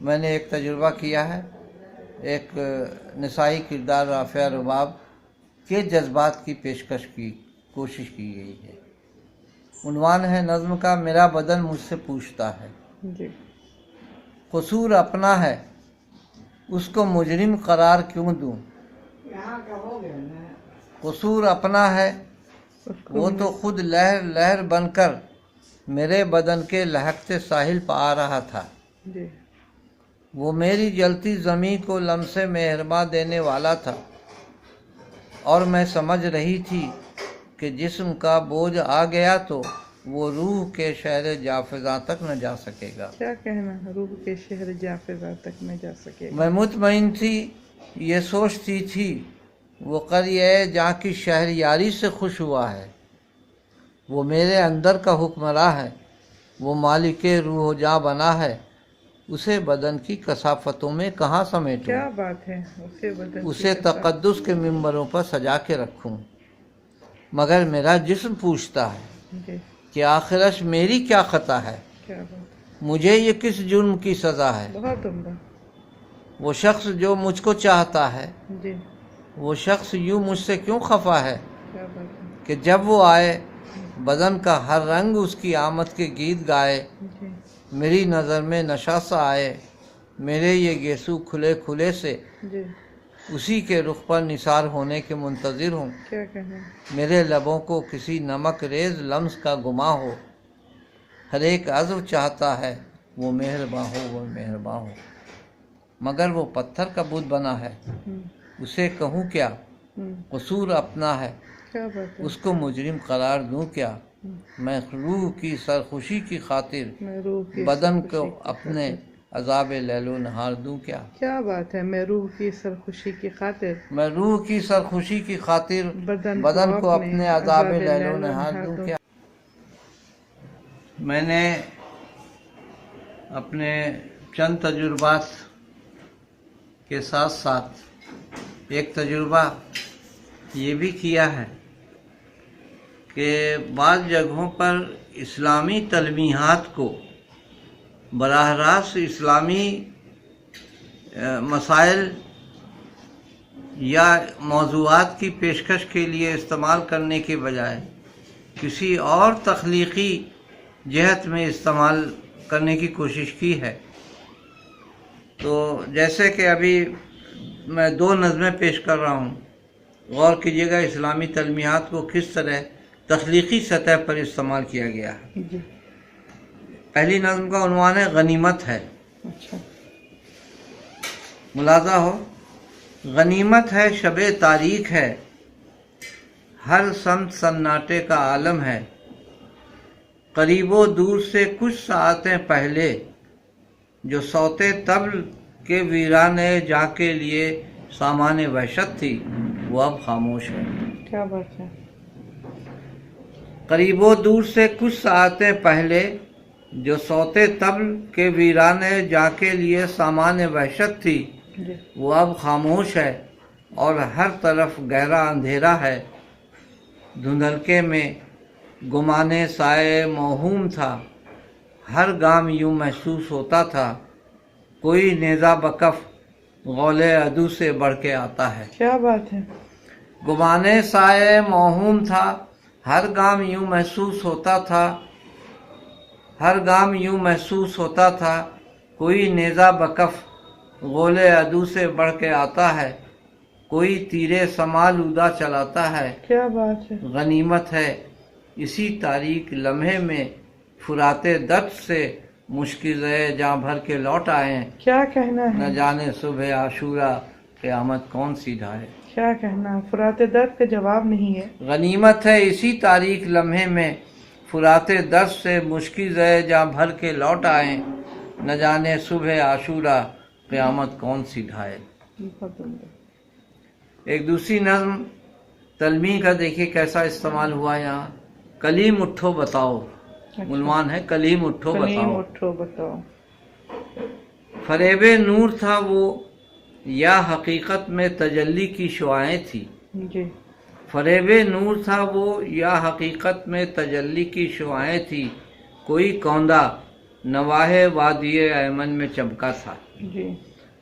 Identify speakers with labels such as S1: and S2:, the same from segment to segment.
S1: میں نے ایک تجربہ کیا ہے، ایک نسائی کردار رافعہ رباب کے جذبات کی پیشکش کی کوشش کی گئی ہے۔ عنوان ہے نظم کا میرا بدن مجھ سے پوچھتا ہے،
S2: جی
S1: قصور اپنا ہے اس کو مجرم قرار کیوں دوں، قصور اپنا ہے وہ تو خود لہر لہر بن کر میرے بدن کے لہکتے ساحل پہ آ رہا تھا،
S2: جی
S1: وہ میری جلتی زمین کو لمس مہرباں دینے والا تھا، اور میں سمجھ رہی تھی کہ جسم کا بوجھ آ گیا تو وہ روح کے شہر جافزاں تک نہ جا سکے گا۔
S2: کیا کہنا، روح کے شہر جافزاں تک نہ جا سکے گا۔
S1: میں مطمئن تھی، یہ سوچتی تھی وہ قریہ جہاں کی شہر یاری سے خوش ہوا ہے، وہ میرے اندر کا حکمراں ہے، وہ مالک روح و جاں بنا ہے، اسے بدن کی کثافتوں میں کہاں سمیٹوں،
S2: کیا بات ہے،
S1: اسے تقدس کے ممبروں پر سجا کے رکھوں، مگر میرا جسم پوچھتا ہے
S2: جی
S1: کہ آخرش میری کیا خطا ہے،
S2: کیا بات،
S1: مجھے یہ کس جرم کی سزا ہے،
S2: بہت عمدہ،
S1: وہ شخص جو مجھ کو چاہتا ہے،
S2: جی
S1: وہ شخص یوں مجھ سے کیوں خفا ہے
S2: کیا بات ہے،
S1: کہ جب وہ آئے بدن کا ہر رنگ اس کی آمد کے گیت گائے،
S2: جی
S1: میری نظر میں نشہ سا آئے، میرے یہ گیسو کھلے کھلے سے
S2: جی
S1: اسی کے رخ پر نثار ہونے کے منتظر ہوں،
S2: کیا کہنا،
S1: میرے لبوں کو کسی نمک ریز لمس کا گما ہو، ہر ایک عضو چاہتا ہے وہ مہرباں ہو، وہ مہرباں ہو، مگر وہ پتھر کا بت بنا ہے، اسے کہوں کیا، قصور اپنا ہے
S2: کیا بات ہے،
S1: اس کو مجرم قرار دوں کیا، میں روح کی سرخوشی کی خاطر
S2: میں روح کی
S1: بدن
S2: سرخوشی
S1: کو
S2: کی
S1: اپنے
S2: خاطر،
S1: عذاب لیل و نہار دوں کیا،
S2: کیا بات ہے، میں روح کی سرخوشی کی خاطر
S1: میں روح کی سرخوشی کی خاطر
S2: بدن
S1: کو اپنے عذاب لیل و نہار دوں کیا۔ میں نے اپنے چند تجربات کے ساتھ ساتھ ایک تجربہ یہ بھی کیا ہے کہ بعض جگہوں پر اسلامی تلمیحات کو براہ راست اسلامی مسائل یا موضوعات کی پیشکش کے لیے استعمال کرنے کے بجائے کسی اور تخلیقی جہت میں استعمال کرنے کی کوشش کی ہے۔ تو جیسے کہ ابھی میں 2 نظمیں پیش کر رہا ہوں، غور کیجیے گا اسلامی تلمیحات کو کس طرح تخلیقی سطح پر استعمال کیا گیا ہے۔
S2: جی
S1: پہلی نظم کا عنوان ہے غنیمت ہے۔
S2: اچھا،
S1: ملاحظہ ہو، غنیمت ہے شب تاریک ہے، ہر سمت سناٹے کا عالم ہے، قریب و دور سے کچھ ساعتیں پہلے جو صوتے طبل کے ویرانے جا کے لیے سامان وحشت تھی وہ اب خاموش ہے۔
S2: کیا بات ہے،
S1: قریب و دور سے کچھ ساعتیں پہلے جو صوتے طبل کے ویرانے جا کے لیے سامان وحشت تھی
S2: جی
S1: وہ اب خاموش ہے، اور ہر طرف گہرا اندھیرا ہے، دھندلکے میں گمانے سائے موہوم تھا، ہر گام یوں محسوس ہوتا تھا کوئی نیزہ بکف غول عدو سے بڑھ کے آتا ہے۔
S2: کیا بات ہے،
S1: گمانے سائے موہوم تھا، ہر گام یوں محسوس ہوتا تھا، ہر گام یوں محسوس ہوتا تھا کوئی نیزہ بکف غول عدو سے بڑھ کے آتا ہے، کوئی تیرے سمالودہ چلاتا ہے۔
S2: کیا بات ہے،
S1: غنیمت ہے اسی تاریک لمحے میں فراتے درد سے مشکل جاں بھر کے لوٹ آئے،
S2: کیا کہنا
S1: نہ
S2: ہے،
S1: جانے صبح عاشورہ قیامت کون سی ڈھائے۔
S2: کیا کہنا، فرات درد کا جواب نہیں ہے،
S1: غنیمت ہے اسی تاریک لمحے میں فراتے درد سے مشکل جاں بھر کے لوٹ آئے، نہ جانے صبح عاشورہ قیامت کون سی ڈھائے۔
S2: بہت عمدہ،
S1: ایک دوسری نظم تلمیح کا دیکھیے کیسا استعمال ہوا یہاں، کلیم اٹھو بتاؤ، عنوان ہے کلیم اٹھو
S2: کلیم
S1: بتاؤ۔
S2: اٹھو بتاؤ،
S1: فریب نور تھا وہ یا حقیقت میں تجلی کی شعائیں تھی،
S2: جی
S1: فریب نور تھا وہ یا حقیقت میں تجلی کی شعائیں تھی، کوئی کوندہ نواح وادی ایمن میں چمکا تھا۔
S2: جی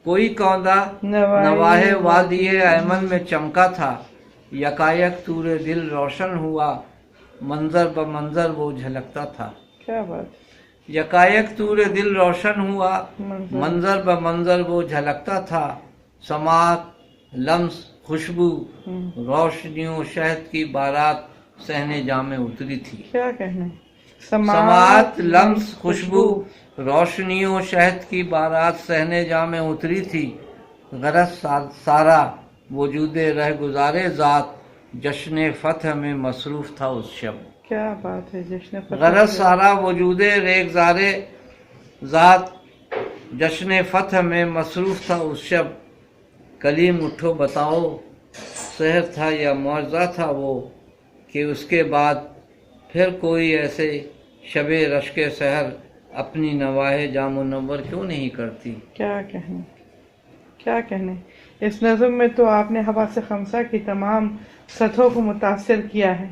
S1: کوئی کوندا نواح وادی ایمن میں چمکا تھا، یکایک طور دل روشن ہوا، منظر بہ منظر وہ جھلکتا تھا.
S2: کیا بات.
S1: یکایک طور دل روشن ہوا، منظر بہ منظر وہ جھلکتا تھا. سماعت لمس خوشبو روشنیوں شہد کی بارات صحن جاں میں اتری تھی.
S2: کیا کہنے.
S1: سماعت لمس خوشبو روشنیوں شہد کی بارات صحن جاں میں اتری تھی. غرض سارا وجود رہ گزارے ذات جشن فتح میں مصروف تھا اس شب.
S2: کیا بات ہے. جشن فتح.
S1: غرض سارا وجود ریگزار ذات جشن فتح میں مصروف تھا اس شب. کلیم اٹھو بتاؤ سحر تھا یا معجزہ تھا وہ، کہ اس کے بعد پھر کوئی ایسے شب رشک سحر اپنی نواح جاں منور کیوں نہیں کرتی.
S2: کیا کہنے. کیا کہنے. اس نظم میں تو آپ نے حواس خمسہ کی تمام سطحوں کو متاثر کیا ہے.